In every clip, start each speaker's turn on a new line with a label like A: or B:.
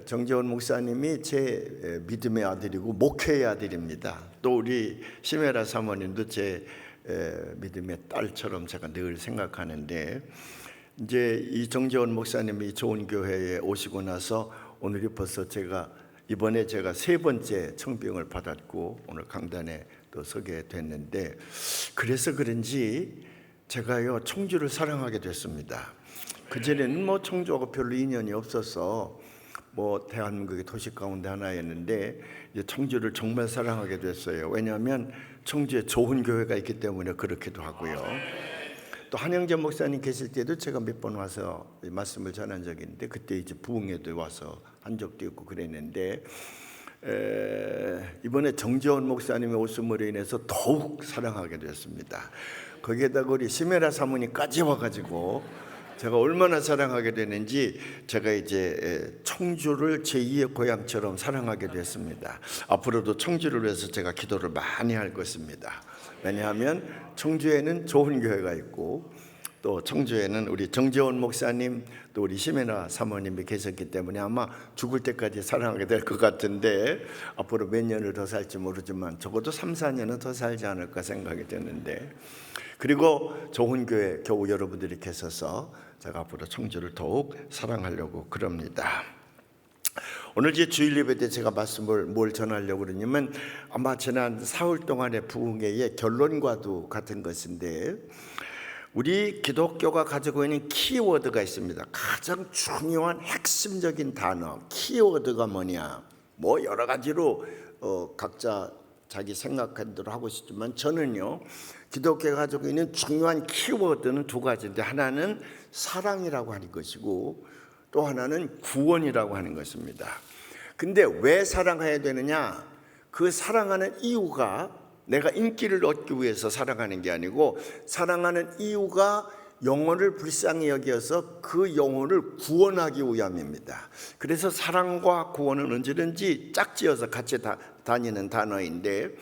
A: 정재원 목사님이 제 믿음의 아들이고 목회의 아들입니다. 또 우리 심혜라 사모님도 제 믿음의 딸처럼 제가 늘 생각하는데, 이제 이 정재원 목사님이 좋은 교회에 오시고 나서 오늘이 벌써 이번에 제가 3번째 청빙을 받았고 오늘 강단에 또 서게 됐는데, 그래서 그런지 제가요 청주를 사랑하게 됐습니다. 그전에는 뭐 청주하고 별로 인연이 없어서 대한민국의 도시 가운데 하나였는데, 이제 청주를 정말 사랑하게 됐어요. 왜냐하면 청주에 좋은 교회가 있기 때문에 그렇기도 하고요. 또 한영재 목사님 계실 때도 제가 몇 번 와서 말씀을 전한 적이 있는데, 그때 이제 부흥회도 와서 한 적도 있고 그랬는데, 이번에 정재원 목사님의 오심으로 인해서 더욱 사랑하게 됐습니다. 거기에다가 우리 심혜라 사모님까지 와가지고 제가 얼마나 사랑하게 되는지, 제가 이제 청주를 제2의 고향처럼 사랑하게 됐습니다. 앞으로도 청주를 위해서 제가 기도를 많이 할 것입니다. 왜냐하면 청주에는 좋은 교회가 있고, 또 청주에는 우리 정재원 목사님, 또 우리 심혜나 사모님이 계셨기 때문에 아마 죽을 때까지 사랑하게 될 것 같은데, 앞으로 몇 년을 더 살지 모르지만 적어도 3, 4년은 더 살지 않을까 생각이 드는데, 그리고 좋은 교회 겨우 여러분들이 계셔서 제가 앞으로 청주를 더욱 사랑하려고 그럽니다. 오늘 제 주일 예배 때 제가 말씀을 뭘 전하려고 그러냐면, 아마 지난 사흘 동안의 부흥회의 결론과도 같은 것인데, 우리 기독교가 가지고 있는 키워드가 있습니다. 가장 중요한 핵심적인 단어, 키워드가 뭐냐? 여러 가지로 각자 자기 생각한 대로 하고 싶지만, 저는요 기독교가 가지고 있는 중요한 키워드는 2가지인데, 하나는 사랑이라고 하는 것이고 또 하나는 구원이라고 하는 것입니다. 근데 왜 사랑해야 되느냐? 그 사랑하는 이유가 내가 인기를 얻기 위해서 사랑하는 게 아니고, 사랑하는 이유가 영혼을 불쌍히 여겨서 그 영혼을 구원하기 위함입니다. 그래서 사랑과 구원은 언제든지 짝지어서 같이 다니는 단어인데,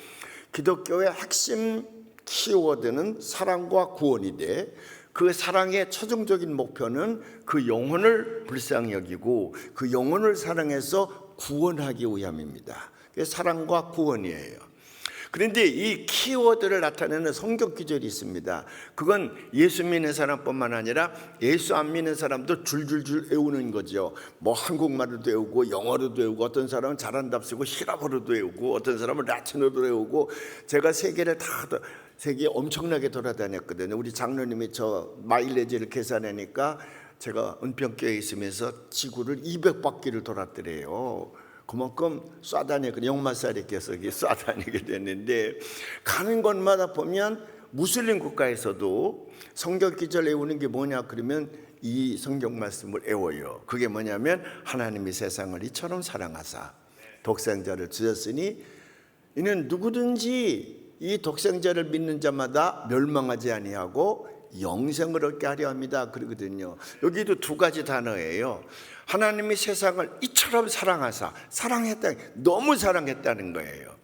A: 기독교의 핵심 키워드는 사랑과 구원인데, 그 사랑의 최종적인 목표는 그 영혼을 불쌍히 여기고 그 영혼을 사랑해서 구원하기 위함입니다. 그게 사랑과 구원이에요. 그런데 이 키워드를 나타내는 성경 구절이 있습니다. 그건 예수 믿는 사람뿐만 아니라 예수 안 믿는 사람도 줄줄줄 외우는 거죠. 한국말로도 외우고 영어로도 외우고, 어떤 사람은 잘한답시고 히라보로도 외우고, 어떤 사람은 라틴어도 외우고. 제가 세계를 세계 엄청나게 돌아다녔거든요. 우리 장로님이 저 마일리지를 계산하니까 제가 은평교회에 있으면서 지구를 200바퀴를 돌았더래요. 그만큼 역마살이 껴서 쏴다니게 됐는데, 가는 곳마다 보면 무슬림 국가에서도 성경 기절 외우는 게 뭐냐 그러면 이 성경 말씀을 외워요. 그게 뭐냐면, 하나님이 세상을 이처럼 사랑하사 독생자를 주셨으니 이는 누구든지 이 독생자를 믿는 자마다 멸망하지 아니하고 영생을 얻게 하려 합니다 그러거든요. 여기도 2가지 단어예요. 하나님이 세상을 이처럼 사랑하사, 너무 사랑했다는 거예요.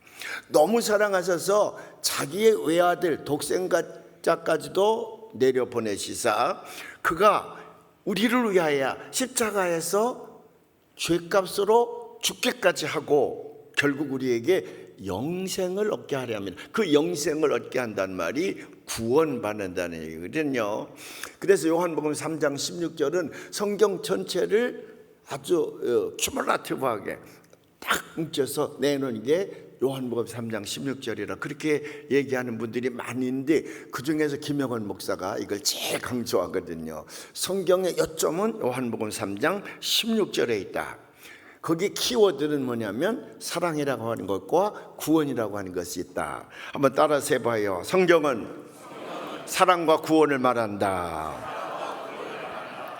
A: 너무 사랑하셔서 자기의 외아들 독생자까지도 내려보내시사, 그가 우리를 위하여 십자가에서 죄값으로 죽기까지 하고 결국 우리에게 영생을 얻게 하려 합니다. 그 영생을 얻게 한다는 말이 구원받는다는 얘기거든요. 그래서 요한복음 3장 16절은 성경 전체를 아주 큐뮬라티브하게 딱 뭉쳐서 내놓은 게 요한복음 3장 16절이라 그렇게 얘기하는 분들이 많이 있는데, 그중에서 김영원 목사가 이걸 제일 강조하거든요. 성경의 요점은 요한복음 3장 16절에 있다. 거기 키워드는 뭐냐면 사랑이라고 하는 것과 구원이라고 하는 것이 있다. 한번 따라서 해봐요. 성경은 사랑과 구원을 말한다.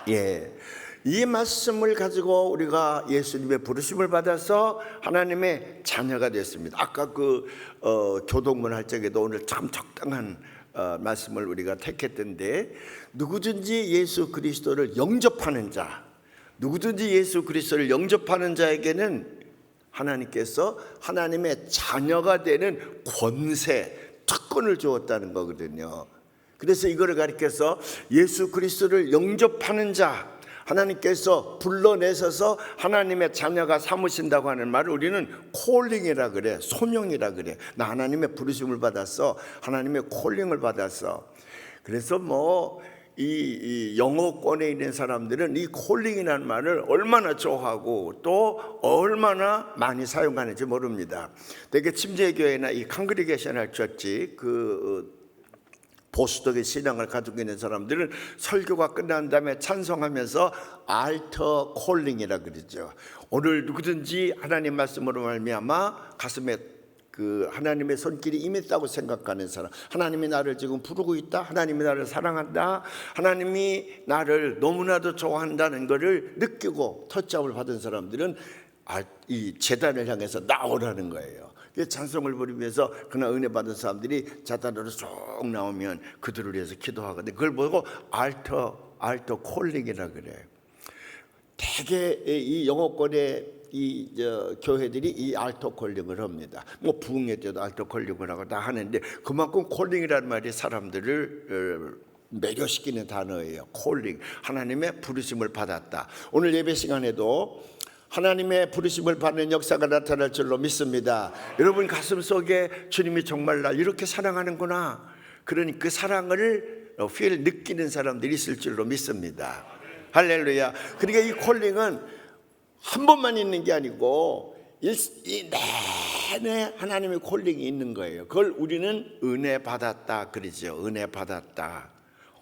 A: 이 말씀을 가지고 우리가 예수님의 부르심을 받아서 하나님의 자녀가 됐습니다. 아까 교동문 할 적에도 오늘 참 적당한 말씀을 우리가 택했던데, 누구든지 예수 그리스도를 영접하는 자, 누구든지 예수 그리스도를 영접하는 자에게는 하나님께서 하나님의 자녀가 되는 권세, 특권을 주었다는 거거든요. 그래서 이거를 가리켜서 예수 그리스도를 영접하는 자, 하나님께서 불러내셔서 하나님의 자녀가 삼으신다고 하는 말을 우리는 콜링이라 그래, 소명이라 그래. 나 하나님의 부르심을 받았어, 하나님의 콜링을 받았어. 그래서 이 영어권에 있는 사람들은 이 콜링이라는 말을 얼마나 좋아하고 또 얼마나 많이 사용하는지 모릅니다. 되게 침례교회나 이 칸그리게이셔널 처치, 보수적인 신앙을 가지고 있는 사람들은 설교가 끝난 다음에 찬송하면서 알터 콜링이라 그러죠. 오늘 누구든지 하나님 말씀으로 말미암아 가슴에 하나님의 손길이 임했다고 생각하는 사람, 하나님이 나를 지금 부르고 있다, 하나님이 나를 사랑한다, 하나님이 나를 너무나도 좋아한다는 것을 느끼고 터치업을 받은 사람들은 이 제단을 향해서 나오라는 거예요. 찬송을 부르면서 그날 은혜 받은 사람들이 제단으로 쭉 나오면 그들을 위해서 기도하거든요. 그걸 보고 알터 콜링이라 그래. 대개 이 영어권의 교회들이 이 알터 콜링을 합니다. 부흥회 때도 알터 콜링을 하고 다 하는데 그만큼 콜링이라는 말이 사람들을 매료시키는 단어예요. 콜링, 하나님의 부르심을 받았다. 오늘 예배 시간에도 하나님의 부르심을 받는 역사가 나타날 줄로 믿습니다. 여러분 가슴 속에 주님이 정말 날 이렇게 사랑하는구나, 그러니 그 사랑을 느끼는 사람들이 있을 줄로 믿습니다. 할렐루야. 그러니까 이 콜링은 한 번만 있는 게 아니고 내내 하나님의 콜링이 있는 거예요. 그걸 우리는 은혜 받았다 그러죠. 은혜 받았다.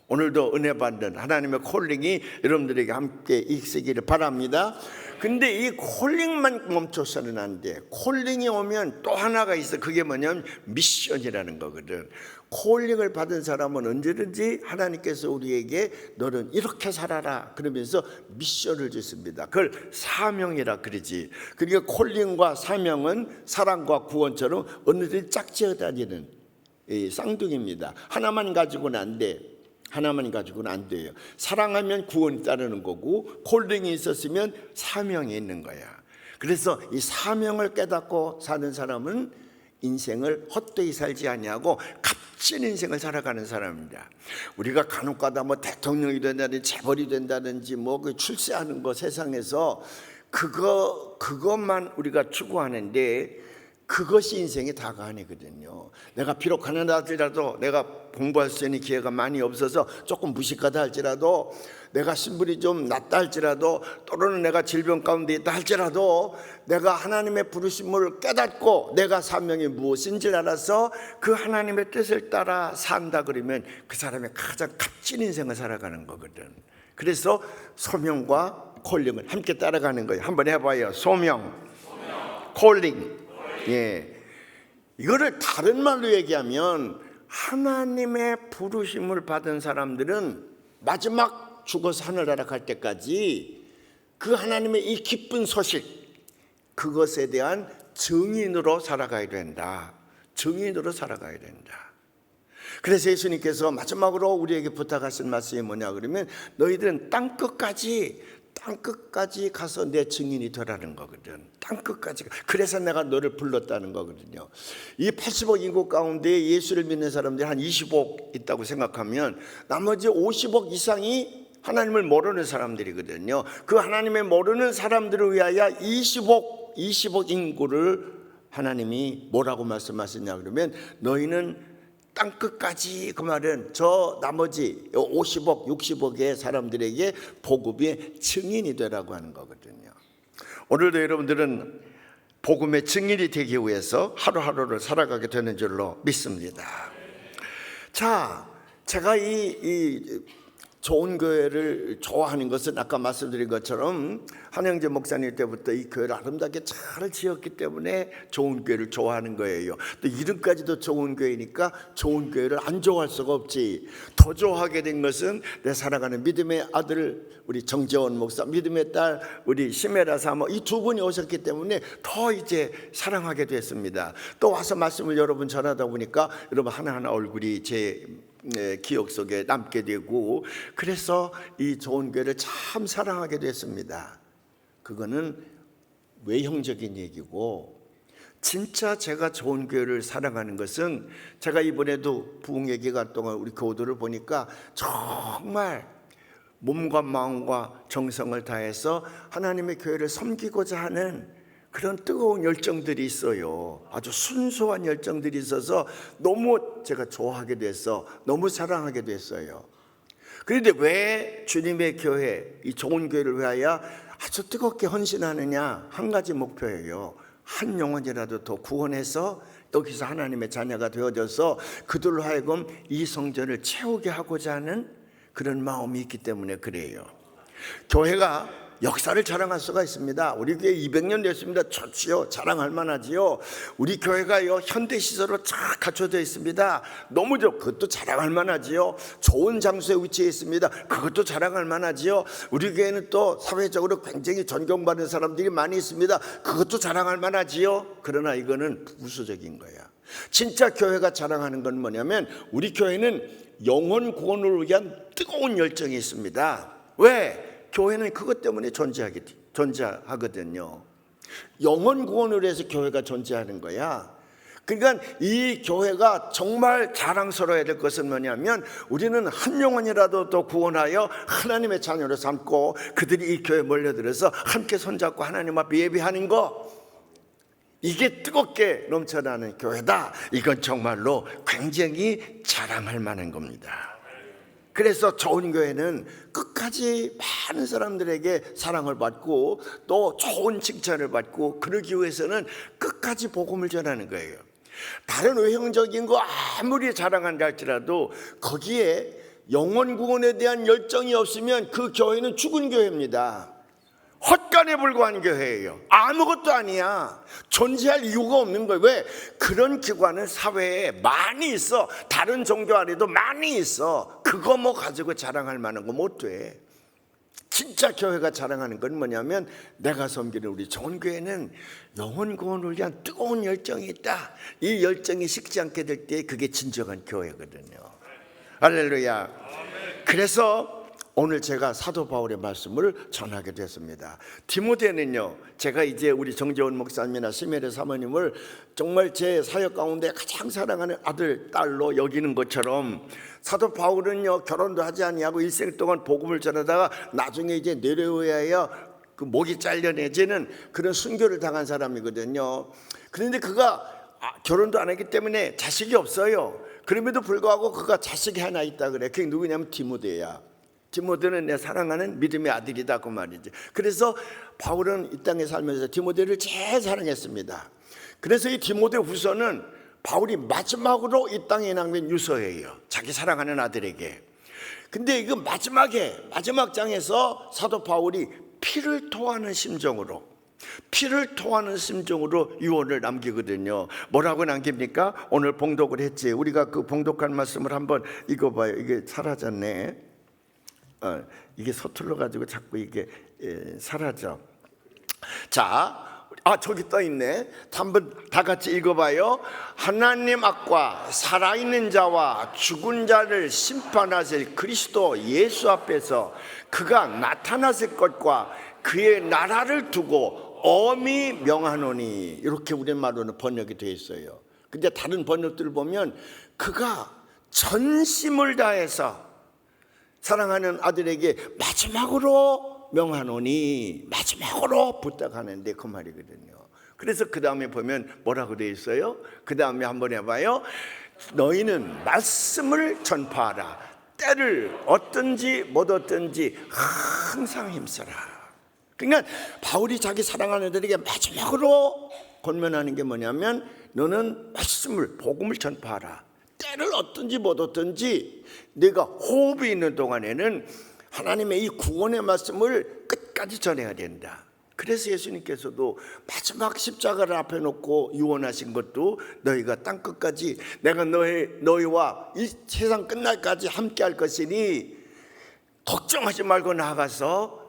A: 오늘도 은혜 받는 하나님의 콜링이 여러분들에게 함께 있으기를 바랍니다. 근데 이 콜링만 멈춰서는 안 돼. 콜링이 오면 또 하나가 있어. 그게 뭐냐면 미션이라는 거거든. 콜링을 받은 사람은 언제든지 하나님께서 우리에게 너는 이렇게 살아라 그러면서 미션을 주십니다. 그걸 사명이라 그러지. 그러니까 콜링과 사명은 사랑과 구원처럼 어느덧 짝지어 다니는 쌍둥이입니다. 하나만 가지고는 안 돼. 하나만 가지고는 안 돼요. 사랑하면 구원이 따르는 거고, 콜링이 있었으면 사명이 있는 거야. 그래서 이 사명을 깨닫고 사는 사람은 인생을 헛되이 살지 아니하고 값진 인생을 살아가는 사람입니다. 우리가 간혹가다 대통령이 된다든지 재벌이 된다든지 출세하는 거 세상에서 그것만 우리가 추구하는데 그것이 인생의 다가 아니거든요. 내가 비록 가난하더라도, 내가 공부할 수 있는 기회가 많이 없어서 조금 무식하다 할지라도, 내가 신분이 좀 낮다 할지라도, 또는 내가 질병 가운데 있다 할지라도 내가 하나님의 부르심을 깨닫고 내가 사명이 무엇인지를 알아서 그 하나님의 뜻을 따라 산다 그러면 그 사람의 가장 값진 인생을 살아가는 거거든. 그래서 소명과 콜링을 함께 따라가는 거예요. 한번 해봐요. 소명. 콜링. 예, 이거를 다른 말로 얘기하면 하나님의 부르심을 받은 사람들은 마지막 죽어서 하늘나라 갈 때까지 그 하나님의 이 기쁜 소식, 그것에 대한 증인으로 살아가야 된다. 증인으로 살아가야 된다. 그래서 예수님께서 마지막으로 우리에게 부탁하신 말씀이 뭐냐 그러면 너희들은 땅끝까지 가서 내 증인이 되라는 거거든. 땅끝까지. 그래서 내가 너를 불렀다는 거거든요. 이 80억 인구 가운데 예수를 믿는 사람들이 한 20억 있다고 생각하면 나머지 50억 이상이 하나님을 모르는 사람들이거든요. 그 하나님의 모르는 사람들을 위하여 20억 인구를 하나님이 뭐라고 말씀하셨냐 그러면 너희는 땅끝까지, 그 말은 저 나머지 50억 60억의 사람들에게 복음의 증인이 되라고 하는 거거든요. 오늘도 여러분들은 복음의 증인이 되기 위해서 하루하루를 살아가게 되는 줄로 믿습니다. 자, 제가 이 좋은 교회를 좋아하는 것은 아까 말씀드린 것처럼 한영재 목사님 때부터 이 교회를 아름답게 잘 지었기 때문에 좋은 교회를 좋아하는 거예요. 또 이름까지도 좋은 교회니까 좋은 교회를 안 좋아할 수가 없지. 더 좋아하게 된 것은 내 사랑하는 믿음의 아들 우리 정재원 목사, 믿음의 딸 우리 시메라 사모, 이 두 분이 오셨기 때문에 더 이제 사랑하게 됐습니다. 또 와서 말씀을 여러분 전하다 보니까 여러분 하나하나 얼굴이 제 기억 속에 남게 되고, 그래서 이 좋은 교회를 참 사랑하게 됐습니다. 그거는 외형적인 얘기고, 진짜 제가 좋은 교회를 사랑하는 것은 제가 이번에도 부흥회 기간 동안 우리 교우들을 보니까 정말 몸과 마음과 정성을 다해서 하나님의 교회를 섬기고자 하는 그런 뜨거운 열정들이 있어요. 아주 순수한 열정들이 있어서 너무 제가 좋아하게 됐어. 너무 사랑하게 됐어요. 그런데 왜 주님의 교회, 이 좋은 교회를 위하여 아주 뜨겁게 헌신하느냐? 한 가지 목표예요. 한 영혼이라도 더 구원해서 여기서 하나님의 자녀가 되어져서 그들로 하여금 이 성전을 채우게 하고자 하는 그런 마음이 있기 때문에 그래요. 교회가 역사를 자랑할 수가 있습니다. 우리 교회 200년 됐습니다. 좋지요. 자랑할 만하지요. 우리 교회가요 현대시설로 쫙 갖춰져 있습니다. 너무 좋고 그것도 자랑할 만하지요. 좋은 장소에 위치해 있습니다. 그것도 자랑할 만하지요. 우리 교회는 또 사회적으로 굉장히 존경받는 사람들이 많이 있습니다. 그것도 자랑할 만하지요. 그러나 이거는 부수적인 거야. 진짜 교회가 자랑하는 건 뭐냐면 우리 교회는 영혼 구원을 위한 뜨거운 열정이 있습니다. 왜? 교회는 그것 때문에 존재하거든요. 영혼 구원을 위해서 교회가 존재하는 거야. 그러니까 이 교회가 정말 자랑스러워야 될 것은 뭐냐면 우리는 한 영혼이라도 더 구원하여 하나님의 자녀로 삼고 그들이 이 교회에 몰려들어서 함께 손잡고 하나님 앞에 예배하는 거, 이게 뜨겁게 넘쳐나는 교회다. 이건 정말로 굉장히 자랑할 만한 겁니다. 그래서 좋은 교회는 끝까지 많은 사람들에게 사랑을 받고 또 좋은 칭찬을 받고 그러기 위해서는 끝까지 복음을 전하는 거예요. 다른 외형적인 거 아무리 자랑한다 할지라도 거기에 영혼 구원에 대한 열정이 없으면 그 교회는 죽은 교회입니다. 헛간에 불과한 교회예요. 아무것도 아니야. 존재할 이유가 없는 거예요. 왜? 그런 기관은 사회에 많이 있어. 다른 종교 안에도 많이 있어. 그거 뭐 가지고 자랑할 만한 거 못 돼. 진짜 교회가 자랑하는 건 뭐냐면 내가 섬기는 우리 좋은 교회는 영혼 구원을 위한 뜨거운 열정이 있다. 이 열정이 식지 않게 될 때 그게 진정한 교회거든요. 할렐루야. 그래서 오늘 제가 사도 바울의 말씀을 전하게 됐습니다. 디모데는요, 제가 이제 우리 정재원 목사님이나 심혜래 사모님을 정말 제 사역 가운데 가장 사랑하는 아들, 딸로 여기는 것처럼 사도 바울은요, 결혼도 하지 아니하고 일생 동안 복음을 전하다가 나중에 이제 내려오야 그 목이 잘려내지는 그런 순교를 당한 사람이거든요. 그런데 그가 결혼도 안 했기 때문에 자식이 없어요. 그럼에도 불구하고 그가 자식이 하나 있다 그래. 그게 누구냐면 디모데야. 디모데는 내 사랑하는 믿음의 아들이다 그 말이지. 그래서 바울은 이 땅에 살면서 디모데를 제일 사랑했습니다. 그래서 이 디모데 후서는 바울이 마지막으로 이 땅에 남긴 유서예요. 자기 사랑하는 아들에게. 근데 이거 마지막 장에서 사도 바울이 피를 토하는 심정으로 유언을 남기거든요. 뭐라고 남깁니까? 오늘 봉독을 했지. 우리가 그 봉독한 말씀을 한번 읽어봐요. 이게 사라졌네. 이게 서툴러 가지고 자꾸 이게 사라져. 자, 저기 떠 있네. 한번 다 같이 읽어봐요. 하나님 앞과 살아있는 자와 죽은 자를 심판하실 그리스도 예수 앞에서 그가 나타나실 것과 그의 나라를 두고 엄히 명하노니, 이렇게 우리말로는 번역이 되어 있어요. 근데 다른 번역들을 보면 그가 전심을 다해서 사랑하는 아들에게 마지막으로 명하노니, 마지막으로 부탁하는데 그 말이거든요. 그래서 그 다음에 보면 뭐라고 되어 있어요? 그 다음에 한번 해봐요. 너희는 말씀을 전파하라. 때를 어떤지 못 어떤지 항상 힘써라. 그러니까 바울이 자기 사랑하는 아들에게 마지막으로 권면하는 게 뭐냐면 너는 말씀을, 복음을 전파하라. 때를 어떤지 못 어떤지 내가 호흡이 있는 동안에는 하나님의 이 구원의 말씀을 끝까지 전해야 된다. 그래서 예수님께서도 마지막 십자가를 앞에 놓고 유언하신 것도 너희가 땅끝까지 내가 너희와 이 세상 끝날까지 함께 할 것이니 걱정하지 말고 나가서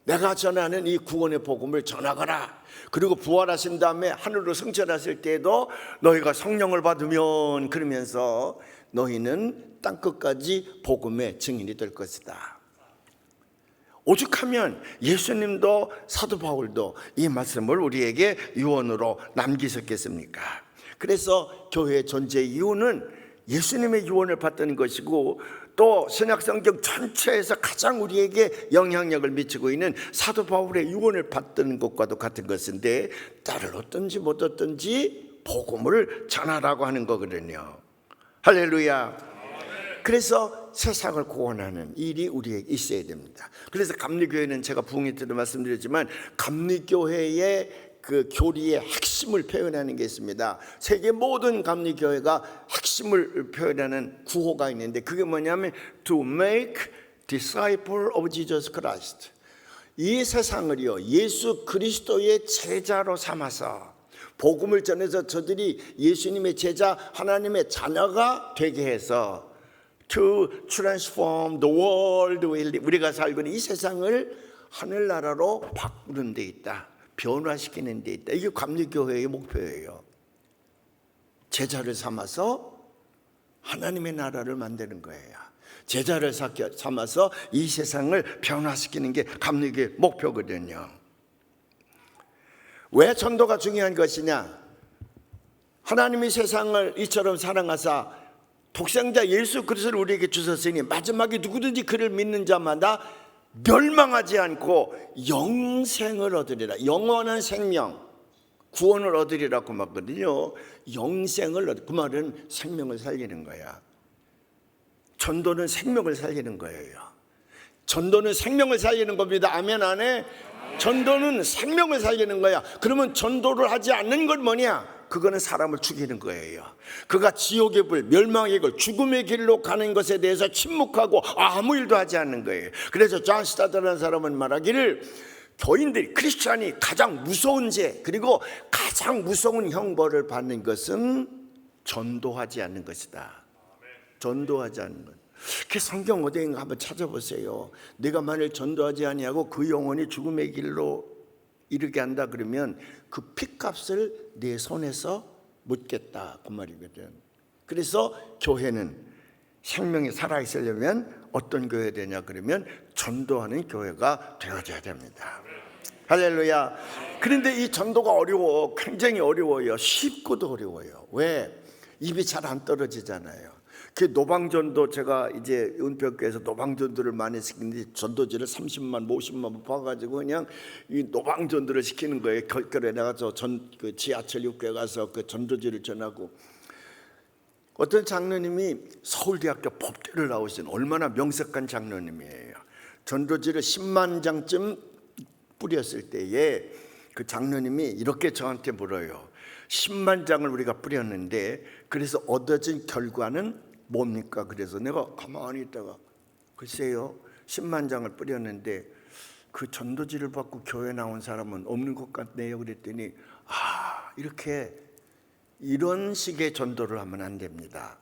A: 내가 전하는 이 구원의 복음을 전하거라. 그리고 부활하신 다음에 하늘로 승천하실 때에도 너희가 성령을 받으면, 그러면서 너희는 땅끝까지 복음의 증인이 될 것이다. 오죽하면 예수님도 사도 바울도 이 말씀을 우리에게 유언으로 남기셨겠습니까? 그래서 교회의 존재의 이유는 예수님의 유언을 받던 것이고 또 신약성경 전체에서 가장 우리에게 영향력을 미치고 있는 사도 바울의 유언을 받던 것과도 같은 것인데, 나를 어떤지 못 어떤지 복음을 전하라고 하는 거거든요. 할렐루야. 그래서 세상을 구원하는 일이 우리에게 있어야 됩니다. 그래서 감리교회는 제가 부흥회 때도 말씀드렸지만, 감리교회의 그 교리의 핵심을 표현하는 게 있습니다. 세계 모든 감리교회가 핵심을 표현하는 구호가 있는데, 그게 뭐냐면 To make disciple of Jesus Christ. 이 세상을요 예수 그리스도의 제자로 삼아서 복음을 전해서 저들이 예수님의 제자, 하나님의 자녀가 되게 해서 To transform the world 우리가 살고 있는 이 세상을 하늘나라로 바꾸는 데 있다, 변화시키는 데 있다. 이게 감리교회의 목표예요. 제자를 삼아서 하나님의 나라를 만드는 거예요. 제자를 삼아서 이 세상을 변화시키는 게 감리교회의 목표거든요. 왜 전도가 중요한 것이냐? 하나님이 세상을 이처럼 사랑하사 독생자 예수 그리스도를 우리에게 주셨으니 마지막에 누구든지 그를 믿는 자마다 멸망하지 않고 영생을 얻으리라. 영원한 생명, 구원을 얻으리라고 말거든요. 영생을 얻, 그 말은 생명을 살리는 거야. 전도는 생명을 살리는 거예요. 전도는 생명을 살리는 겁니다. 아멘 안 해? 전도는 생명을 살리는 거야. 그러면 전도를 하지 않는 건 뭐냐? 그거는 사람을 죽이는 거예요. 그가 지옥의 불, 멸망의 길, 죽음의 길로 가는 것에 대해서 침묵하고 아무 일도 하지 않는 거예요. 그래서 존 스타드라는 사람은 말하기를, 교인들이, 크리스찬이 가장 무서운 죄, 그리고 가장 무서운 형벌을 받는 것은 전도하지 않는 것이다. 전도하지 않는 것. 그 성경 어디인가 한번 찾아보세요. 내가 만일 전도하지 아니하고 그 영혼이 죽음의 길로 이르게 한다 그러면 그 핏값을 내 손에서 묻겠다, 그 말이거든. 그래서 교회는 생명이 살아있으려면 어떤 교회 되냐 그러면 전도하는 교회가 되어져야 됩니다. 할렐루야. 그런데 이 전도가 어려워. 굉장히 어려워요. 쉽고도 어려워요. 왜? 입이 잘 안 떨어지잖아요. 그 노방전도, 제가 이제 은평교에서 노방전도를 많이 시키는데 전도지를 30만 50만 봐가지고 그냥 이 노방전도를 시키는 거예요. 그래 내가 그 지하철 6개 가서 그 전도지를 전하고, 어떤 장로님이 서울대학교 법대를 나오신 얼마나 명석한 장로님이에요. 전도지를 10만 장쯤 뿌렸을 때에 그 장로님이 이렇게 저한테 물어요. 10만 장을 우리가 뿌렸는데 그래서 얻어진 결과는 뭡니까? 그래서 내가 가만히 있다가, 글쎄요 10만 장을 뿌렸는데 그 전도지를 받고 교회 나온 사람은 없는 것 같네요. 그랬더니 이런 식의 전도를 하면 안 됩니다.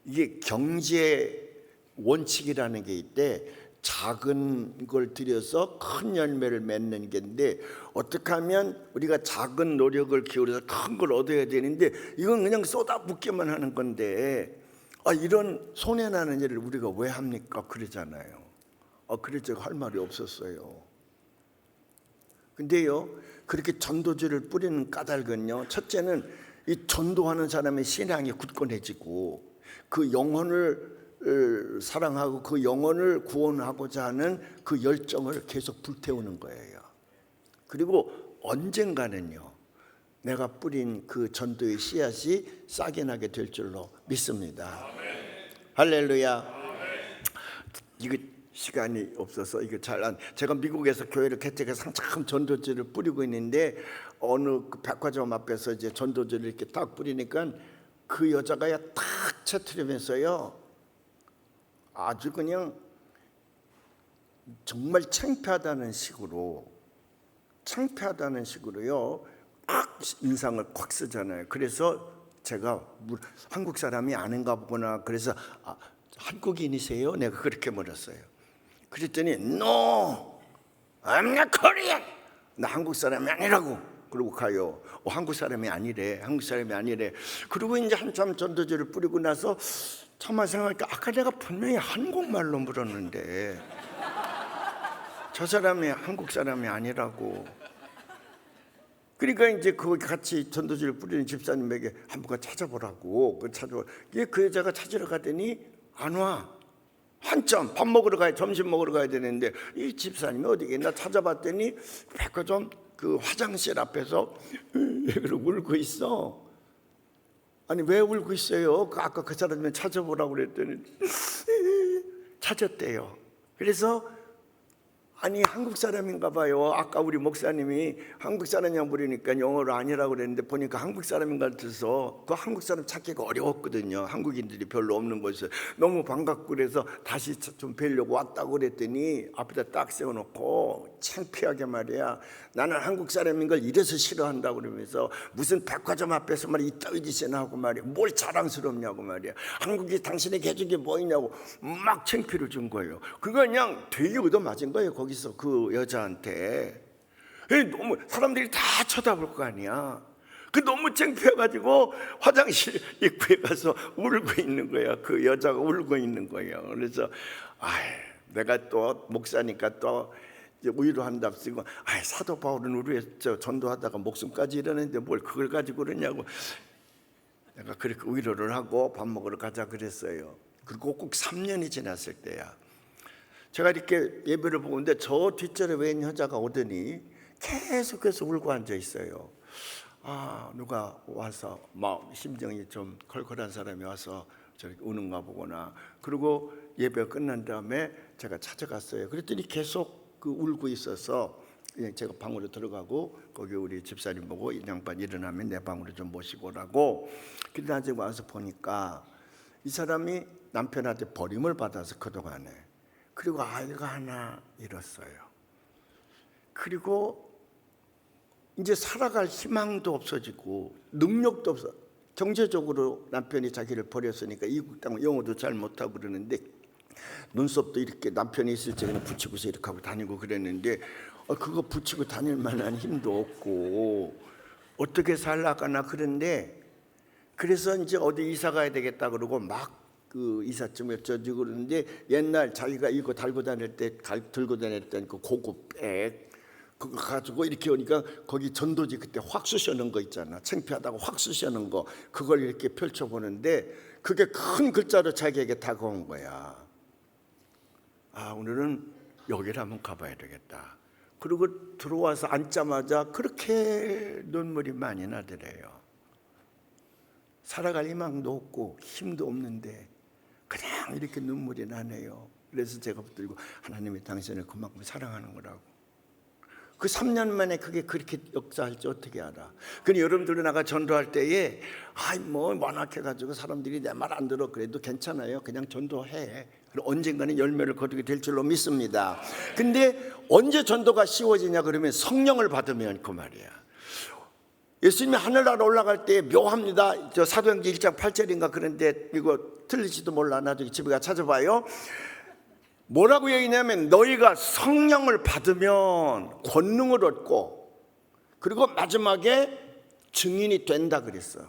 A: 이게 경제 원칙이라는 게 있대. 작은 걸 들여서 큰 열매를 맺는 게인데, 어떻게 하면 우리가 작은 노력을 기울여서 큰 걸 얻어야 되는데 이건 그냥 쏟아붓기만 하는 건데, 이런 손해나는 일을 우리가 왜 합니까? 그러잖아요. 그래서 할 말이 없었어요. 근데요, 그렇게 전도지를 뿌리는 까닭은요, 첫째는 이 전도하는 사람의 신앙이 굳건해지고 그 영혼을 사랑하고 그 영혼을 구원하고자 하는 그 열정을 계속 불태우는 거예요. 그리고 언젠가는요, 내가 뿌린 그 전도의 씨앗이 싹이 나게 될 줄로 믿습니다. 할렐루야. 이거 시간이 없어서 이거 제가 미국에서 교회를 개척해서 한참 전도지를 뿌리고 있는데, 어느 그 백화점 앞에서 이제 전도지를 이렇게 딱 뿌리니까 그 여자가 딱 쳐트리면서요, 아주 그냥 정말 창피하다는 식으로요 딱 인상을 콱 쓰잖아요. 그래서 제가 한국 사람이 아닌가 보구나. 그래서 한국인이세요? 내가 그렇게 물었어요. 그랬더니 No, I'm not Korean. 나 한국 사람이 아니라고. 그러고 가요. 한국 사람이 아니래. 그리고 이제 한참 전도지를 뿌리고 나서 참아 생각하니까, 아까 내가 분명히 한국말로 물었는데 저 사람이 한국 사람이 아니라고. 그러니까 이제 그 같이 전도지를 뿌리는 집사님에게 한번 찾아보라고. 그 여자가 찾으러 가더니 안 와. 한참 밥 먹으러 가야 점심 먹으러 가야 되는데 이 집사님이 어디 있나 찾아봤더니 백화점 그 화장실 앞에서 그러고 울고 있어. 아니 왜 울고 있어요? 아까 그 사람이 찾아보라고 그랬더니 찾았대요. 그래서 아니 한국 사람인가 봐요. 아까 우리 목사님이 한국 사람이냐고 물으니까 영어로 아니라고 그랬는데 보니까 한국 사람인 것 같아서 그 한국 사람 찾기가 어려웠거든요. 한국인들이 별로 없는 곳에 너무 반갑고 그래서 다시 좀 뵈려고 왔다고 그랬더니 앞에다 딱 세워놓고 창피하게 말이야, 나는 한국 사람인 걸 이래서 싫어한다고 그러면서 무슨 백화점 앞에서 말이야 이따위 짓이나 하고 말이야 뭘 자랑스럽냐고 말이야, 한국이 당신에게 해준 게 뭐 있냐고 막 창피를 준 거예요. 그거 그냥 되게 얻어맞은 거예요. 거기서 그 여자한테. 너무 사람들이 다 쳐다볼 거 아니야. 그 너무 창피해가지고 화장실 입구에 가서 울고 있는 거야. 그 여자가 울고 있는 거예요. 그래서 내가 또 목사니까 또 이제 위로한답시고 사도 바울은 우리 전도하다가 목숨까지 잃었는데 뭘 그걸 가지고 그러냐고 내가 그렇게 위로를 하고 밥 먹으러 가자 그랬어요. 그리고 꼭 3년이 지났을 때야. 제가 이렇게 예배를 보고 있는데 저 뒷절에 웬 여자가 오더니 계속해서 울고 앉아 있어요. 누가 와서 심정이 좀 컬컬한 사람이 와서 저렇게 우는가 보구나. 그리고 예배가 끝난 다음에 제가 찾아갔어요. 그랬더니 계속 그 울고 있어서 제가 방으로 들어가고 거기 우리 집사님 보고 이 양반 일어나면 내 방으로 좀 모시고 오라고. 근데 나중에 와서 보니까 이 사람이 남편한테 버림을 받아서 그동안에, 그리고 아이가 하나 잃었어요. 그리고 이제 살아갈 희망도 없어지고 능력도 없어. 경제적으로 남편이 자기를 버렸으니까 이국 땅 영어도 잘 못하고 그러는데 눈썹도 이렇게 남편이 있을 적에는 붙이고서 이렇게 하고 다니고 그랬는데 그거 붙이고 다닐 만한 힘도 없고 어떻게 살라가나. 그런데 그래서 이제 어디 이사 가야 되겠다 그러고 막 그 이삿짐을 어쩌고 그러는데 옛날 자기가 이거 달고 다닐 때 들고 다녔던 그 고급 백 그거 가지고 이렇게 오니까 거기 전도지 그때 확 쑤셔놓은 거 있잖아. 창피하다고 확 쑤셔놓은 거 그걸 이렇게 펼쳐보는데 그게 큰 글자로 자기에게 다가온 거야. 오늘은 여기를 한번 가봐야 되겠다. 그리고 들어와서 앉자마자 그렇게 눈물이 많이 나더래요. 살아갈 희망도 없고 힘도 없는데 그냥 이렇게 눈물이 나네요. 그래서 제가 붙들고 하나님이 당신을 그만큼 사랑하는 거라고. 그 3년 만에 그게 그렇게 역사할지 어떻게 알아. 근데 여러분들도 나가 전도할 때에 완악해가지고 사람들이 내 말 안 들어 그래도 괜찮아요. 그냥 전도해. 그리고 언젠가는 열매를 거두게 될 줄로 믿습니다. 근데 언제 전도가 쉬워지냐 그러면 성령을 받으면 그 말이야. 예수님이 하늘나라 올라갈 때 묘합니다. 저 사도행전 1장 8절인가 그런데 이거 틀릴지도 몰라. 나중에 집에 가 찾아봐요. 뭐라고 얘기냐면 너희가 성령을 받으면 권능을 얻고 그리고 마지막에 증인이 된다 그랬어.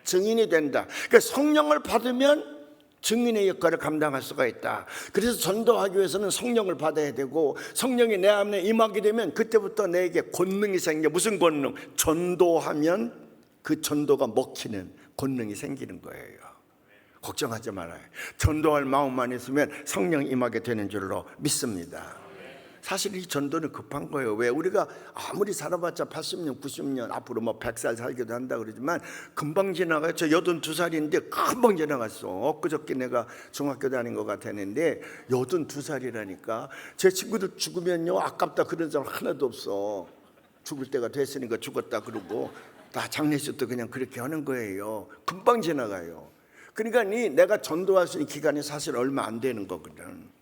A: 증인이 된다. 그러니까 성령을 받으면 증인의 역할을 감당할 수가 있다. 그래서 전도하기 위해서는 성령을 받아야 되고 성령이 내 안에 임하게 되면 그때부터 내게 권능이 생겨. 무슨 권능? 전도하면 그 전도가 먹히는 권능이 생기는 거예요. 걱정하지 말아요. 전도할 마음만 있으면 성령 임하게 되는 줄로 믿습니다. 사실 이 전도는 급한 거예요. 왜? 우리가 아무리 살아봤자 80년, 90년, 앞으로 100살 살기도 한다 그러지만 금방 지나가요. 저 82살인데 금방 지나갔어. 엊그저께 내가 중학교 다닌 것 같았는데 82살이라니까. 제 친구들 죽으면요 아깝다 그런 사람 하나도 없어. 죽을 때가 됐으니까 죽었다 그러고 다 장례식도 그냥 그렇게 하는 거예요. 금방 지나가요. 그러니까 내가 전도할 수 있는 기간이 사실 얼마 안 되는 거거든.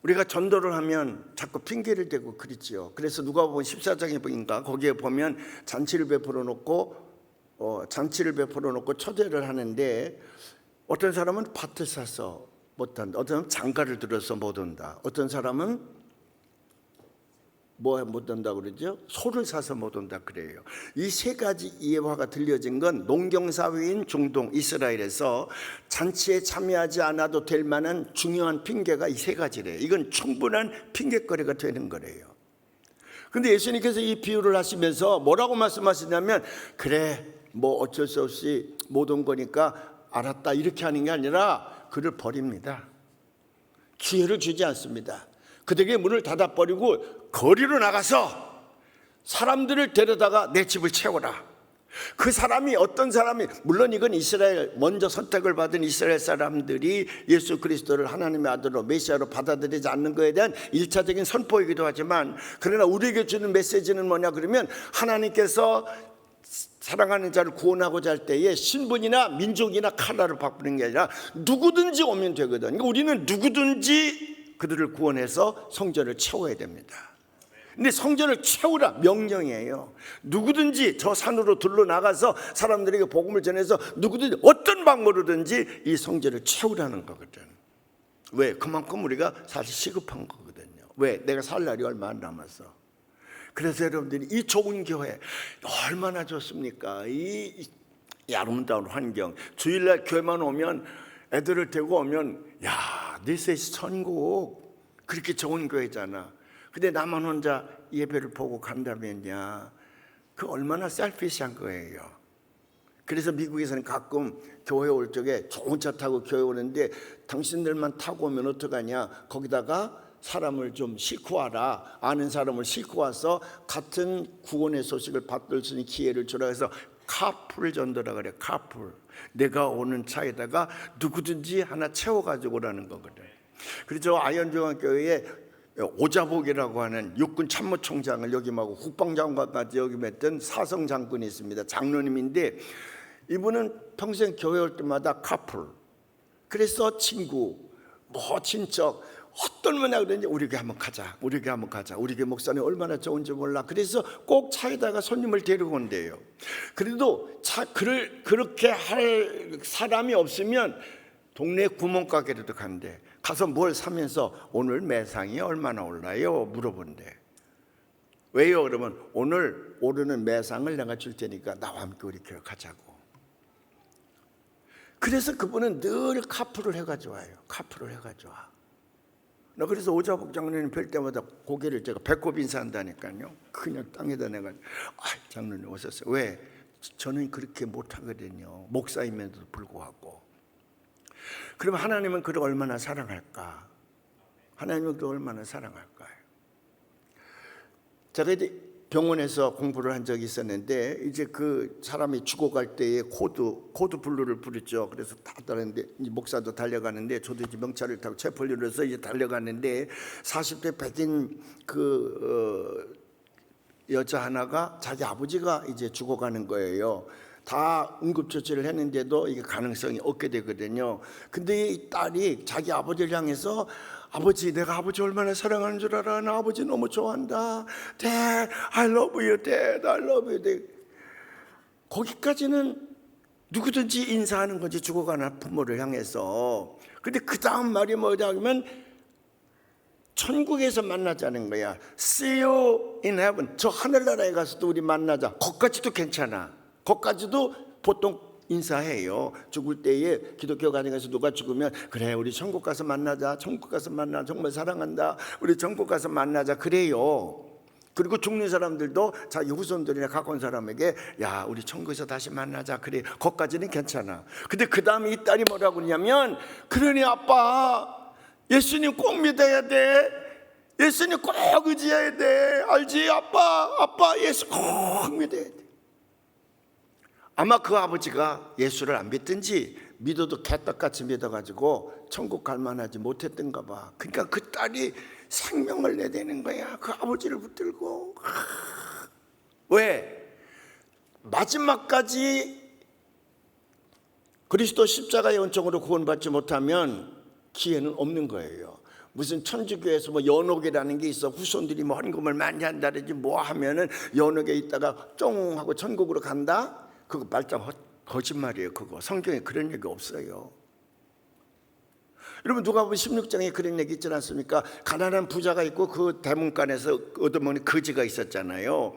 A: 우리가 전도를 하면 자꾸 핑계를 대고 그러지요. 그래서 누가복음 14장에 보니까 거기에 보면 잔치를 베풀어 놓고 초대를 하는데 어떤 사람은 밭을 사서 못 한다. 어떤 사람은 장가를 들어서 못 온다. 어떤 사람은 못 온다 그러죠? 소를 사서 못 온다 그래요. 이 세 가지 예화가 들려진 건 농경사회인 중동 이스라엘에서 잔치에 참여하지 않아도 될 만한 중요한 핑계가 이 세 가지래요. 이건 충분한 핑계거리가 되는 거래요. 근데 예수님께서 이 비유를 하시면서 뭐라고 말씀하시냐면 그래 어쩔 수 없이 못 온 거니까 알았다 이렇게 하는 게 아니라 그를 버립니다. 기회를 주지 않습니다. 그들에게 문을 닫아버리고 거리로 나가서 사람들을 데려다가 내 집을 채워라. 그 사람이 어떤 사람이, 물론 이건 이스라엘, 먼저 선택을 받은 이스라엘 사람들이 예수 그리스도를 하나님의 아들로 메시아로 받아들이지 않는 것에 대한 1차적인 선포이기도 하지만, 그러나 우리에게 주는 메시지는 뭐냐 그러면, 하나님께서 사랑하는 자를 구원하고자 할 때에 신분이나 민족이나 컬러를 바꾸는 게 아니라 누구든지 오면 되거든. 그러니까 우리는 누구든지 그들을 구원해서 성전을 채워야 됩니다. 근데 성전을 채우라 명령이에요. 누구든지 저 산으로 들러 나가서 사람들에게 복음을 전해서 누구든지 어떤 방법으로든지 이 성전을 채우라는 거거든. 왜? 그만큼 우리가 사실 시급한 거거든요. 왜? 내가 살 날이 얼마 안 남았어. 그래서 여러분들이 이 좋은 교회 얼마나 좋습니까? 이 아름다운 환경, 주일날 교회만 오면, 애들을 데리고 오면, 야, this is 천국, 그렇게 좋은 교회잖아. 근데 나만 혼자 예배를 보고 간다면야, 그 얼마나 셀피시한 거예요. 그래서 미국에서는 가끔 교회 올 적에 좋은 차 타고 교회 오는데, 당신들만 타고 오면 어떡하냐, 거기다가 사람을 좀 싣고 와라, 아는 사람을 싣고 와서 같은 구원의 소식을 받을 수 있는 기회를 주라 해서 카풀 전도라 그래. 카풀, 내가 오는 차에다가 누구든지 하나 채워가지고 오라는 거거든. 그래서 아현중앙교회에 오자복이라고 하는 육군 참모총장을 역임하고 국방장관까지 역임했던 사성 장군이 있습니다. 장로님인데, 이분은 평생 교회 올 때마다 카풀, 그래서 친구, 뭐 친척, 어떤 분야 그러는지 우리 교회 한번 가자, 우리 교회 한번 가자, 우리 교회 목사님 얼마나 좋은지 몰라. 그래서 꼭 차에다가 손님을 데리고 온대요. 그래도 그렇게 할 사람이 없으면 동네 구멍가게라도 간대. 가서 뭘 사면서 오늘 매상이 얼마나 올라요? 물어본대. 왜요? 그러면 오늘 오르는 매상을 내가 줄 테니까 나와 함께 우리 교회 가자고. 그래서 그분은 늘 카풀을 해가지고 와요. 카풀을 해가지고 와. 나 그래서 오자복 장로님 뵐 때마다 고개를 제가 배꼽 인사한다니까요. 그냥 땅에다 내가, 장로님 오셨어요. 왜? 저는 그렇게 못하거든요. 목사임에도 불구하고. 그러면 하나님은 그를 얼마나 사랑할까? 하나님은 그를 얼마나 사랑할까요? 제가 이제 병원에서 공부를 한 적이 있었는데, 이제 그 사람이 죽어갈 때에 코드 블루를 부르죠. 그래서 다 따르는데, 목사도 달려가는데, 저도 이제 명찰을 타고 체폴리로 해서 이제 달려가는데, 40대 백인 여자 하나가 자기 아버지가 이제 죽어가는 거예요. 다 응급처치를 했는데도 이게 가능성이 없게 되거든요. 근데 이 딸이 자기 아버지를 향해서, 아버지, 내가 아버지 얼마나 사랑하는 줄 알아? 나 아버지 너무 좋아한다. Dad, I love you, Dad, I love you, Dad. 거기까지는 누구든지 인사하는 거지, 죽어가는 부모를 향해서. 근데 그 다음 말이 뭐냐면, 천국에서 만나자는 거야. See you in heaven. 저 하늘나라에 가서도 우리 만나자. 거기까지도 괜찮아. 거기까지도 보통 인사해요. 죽을 때에 기독교 가정에서 누가 죽으면, 그래 우리 천국 가서 만나자, 천국 가서 만나, 정말 사랑한다, 우리 천국 가서 만나자, 그래요. 그리고 죽는 사람들도 자기 후손들이나 가까운 사람에게, 야 우리 천국에서 다시 만나자, 그래. 거기까지는 괜찮아. 근데 그 다음에 이 딸이 뭐라고 그러냐면, 그러니 아빠, 예수님 꼭 믿어야 돼. 예수님 꼭 의지해야 돼. 알지? 아빠 예수 꼭 믿어야 돼. 아마 그 아버지가 예수를 안 믿든지, 믿어도 개떡같이 믿어가지고 천국 갈 만하지 못했던가 봐. 그러니까 그 딸이 생명을 내대는 거야, 그 아버지를 붙들고. 왜? 마지막까지 그리스도 십자가의 은총으로 구원받지 못하면 기회는 없는 거예요. 무슨 천주교에서 뭐 연옥이라는 게 있어. 후손들이 뭐 헌금을 많이 한다든지 뭐 하면은 연옥에 있다가 쫑 하고 천국으로 간다? 그거 말짱 거짓말이에요. 그거 성경에 그런 얘기 없어요. 여러분, 누가복음 16장에 그런 얘기 있지 않습니까? 가난한 부자가 있고 그 대문간에서 얻어먹는 거지가 있었잖아요.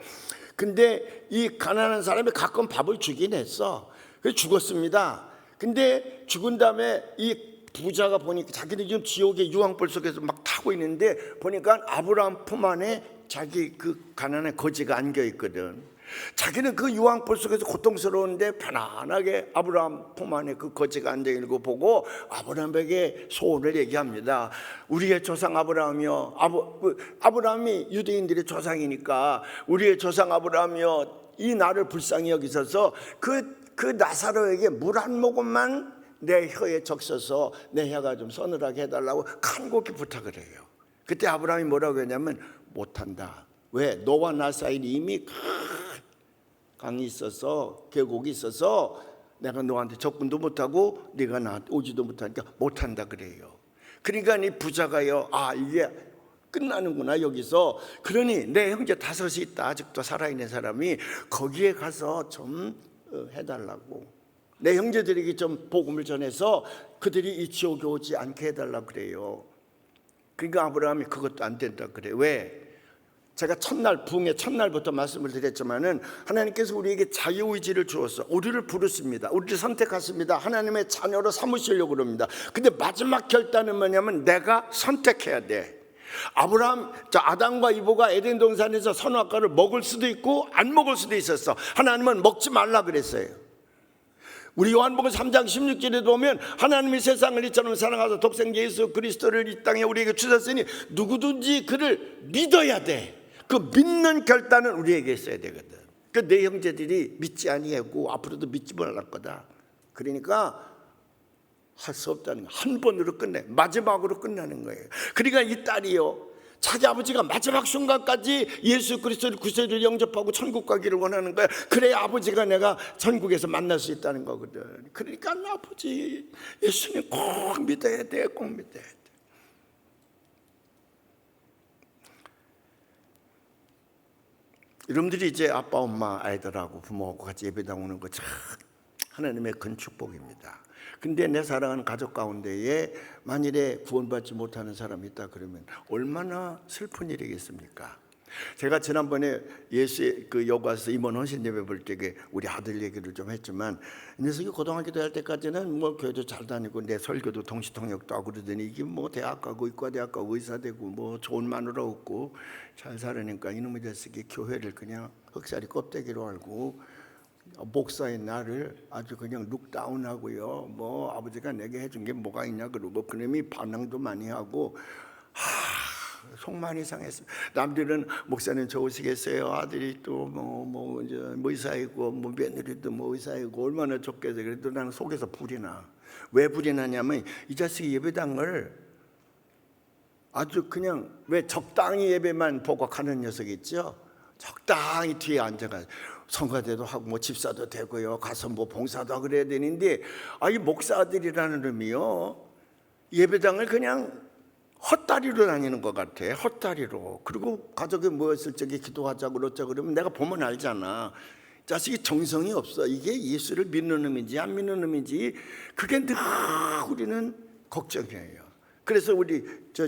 A: 근데 이 가난한 사람이 가끔 밥을 주긴 했어. 그래서 죽었습니다. 근데 죽은 다음에 이 부자가 보니까 자기는 지금 지옥의 유황불 속에서 막 타고 있는데, 보니까 아브라함 품 안에 자기 그 가난한 거지가 안겨 있거든. 자기는 그 유황불 속에서 고통스러운데 편안하게 아브라함 품 안에 그 거지가 앉아있는 거 보고 아브라함에게 소원을 얘기합니다. 우리의 조상 아브라함이요, 아브라함이 유대인들의 조상이니까 우리의 조상 아브라함이요, 이 나를 불쌍히 여기셔서 그 나사로에게 물 한 모금만 내 혀에 적셔서 내 혀가 좀 서늘하게 해달라고 간곡히 부탁을 해요. 그때 아브라함이 뭐라고 했냐면 못한다. 왜? 너와 나 사이에 이미 강이 있어서 계곡이 있어서 내가 너한테 접근도 못하고 네가 나한테 오지도 못하니까 못한다 그래요. 그러니까 이 부자가요, 이게 끝나는구나 여기서. 그러니 내 형제 5이 있다, 아직도 살아있는 사람이. 거기에 가서 좀 해달라고, 내 형제들에게 좀 복음을 전해서 그들이 이 지옥에 오지 않게 해달라고 그래요. 그러니까 아브라함이 그것도 안 된다 그래. 왜? 제가 부흥의 첫날부터 말씀을 드렸지만은 하나님께서 우리에게 자유의지를 주어서 우리를 부르십니다. 우리를 선택하십니다. 하나님의 자녀로 삼으시려고 그럽니다. 근데 마지막 결단은 뭐냐면 내가 선택해야 돼. 아담과 이브가 에덴 동산에서 선악과를 먹을 수도 있고 안 먹을 수도 있었어. 하나님은 먹지 말라 그랬어요. 우리 요한복음 3장 16절에 보면 하나님이 세상을 이처럼 사랑하사 독생자 예수 그리스도를 이 땅에 우리에게 주셨으니 누구든지 그를 믿어야 돼. 그 믿는 결단은 우리에게 있어야 되거든. 그 내 형제들이 믿지 아니하고 앞으로도 믿지 못할 거다. 그러니까 할 수 없다는 거. 한 번으로 끝내, 마지막으로 끝나는 거예요. 그러니까 이 딸이요, 자기 아버지가 마지막 순간까지 예수 그리스도를 구세주를 영접하고 천국 가기를 원하는 거야. 그래야 아버지가 내가 천국에서 만날 수 있다는 거거든. 그러니까 아버지 예수님 꼭 믿어야 돼, 꼭 믿어야 돼. 여러분들이 이제 아빠, 엄마, 아이들하고 부모하고 같이 예배당 오는 거 참 하나님의 큰 축복입니다. 근데 내 사랑하는 가족 가운데에 만일에 구원받지 못하는 사람이 있다 그러면 얼마나 슬픈 일이겠습니까? 제가 지난번에 예수의 그 여과서 임원 헌신 예배 볼 때에 우리 아들 얘기를 좀 했지만, 이 녀석이 고등학교 할 때까지는 뭐 교회도 잘 다니고 내 설교도 동시통역도 하고 그러더니 이게 뭐 대학 가고 의과대학 가고 의사 되고 뭐 좋은 마누라 없고 잘 살으니까 이놈의 자식이 교회를 그냥 흑살이 껍데기로 알고 목사인 나를 아주 그냥 룩다운하고요. 뭐 아버지가 내게 해준 게 뭐가 있냐 그러고 그놈이 반항도 많이 하고 속 많이 상했어요. 남들은 목사님 좋으시겠어요. 아들이 또 뭐 이제 의사이고 뭐 며느리도 뭐 의사이고 얼마나 좋겠어요. 그래도 나는 속에서 불이 나. 왜 불이 나냐면 이 자식이 예배당을 아주 그냥 왜 적당히 예배만 보고 가는 녀석 있죠. 적당히 뒤에 앉아가 성가대도 하고 뭐 집사도 되고요. 가서 뭐 봉사도 하고 그래야 되는데 이 목사들이라는 놈이요, 예배당을 그냥 헛다리로 다니는 것 같아. 헛다리로. 그리고 가족이 모였을 적에 기도하자고 어쩌고 그러면 내가 보면 알잖아. 자식이 정성이 없어. 이게 예수를 믿는 놈인지 안 믿는 놈인지 그게 늘 우리는 걱정이에요. 그래서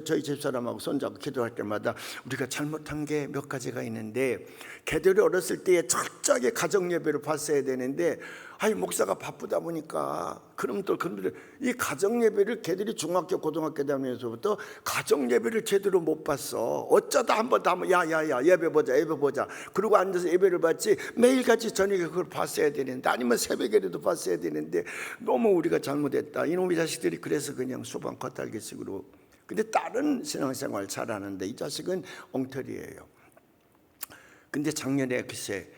A: 저희 집사람하고 손잡고 기도할 때마다 우리가 잘못한 게 몇 가지가 있는데, 걔들이 어렸을 때에 철저하게 가정 예배를 봤어야 되는데 목사가 바쁘다 보니까 그럼 또 이 가정 예배를 걔들이 중학교 고등학교 다니면서부터 가정 예배를 제대로 못 봤어. 어쩌다 한번 야야야 예배 보자 그러고 앉아서 예배를 봤지 매일같이 저녁에 그걸 봤어야 되는데, 아니면 새벽에라도 봤어야 되는데 너무 우리가 잘못했다. 이놈의 자식들이 그래서 그냥 수반 겉핥기식으로. 근데 다른 신앙생활 잘하는데 이 자식은 엉터리예요. 근데 작년에 글쎄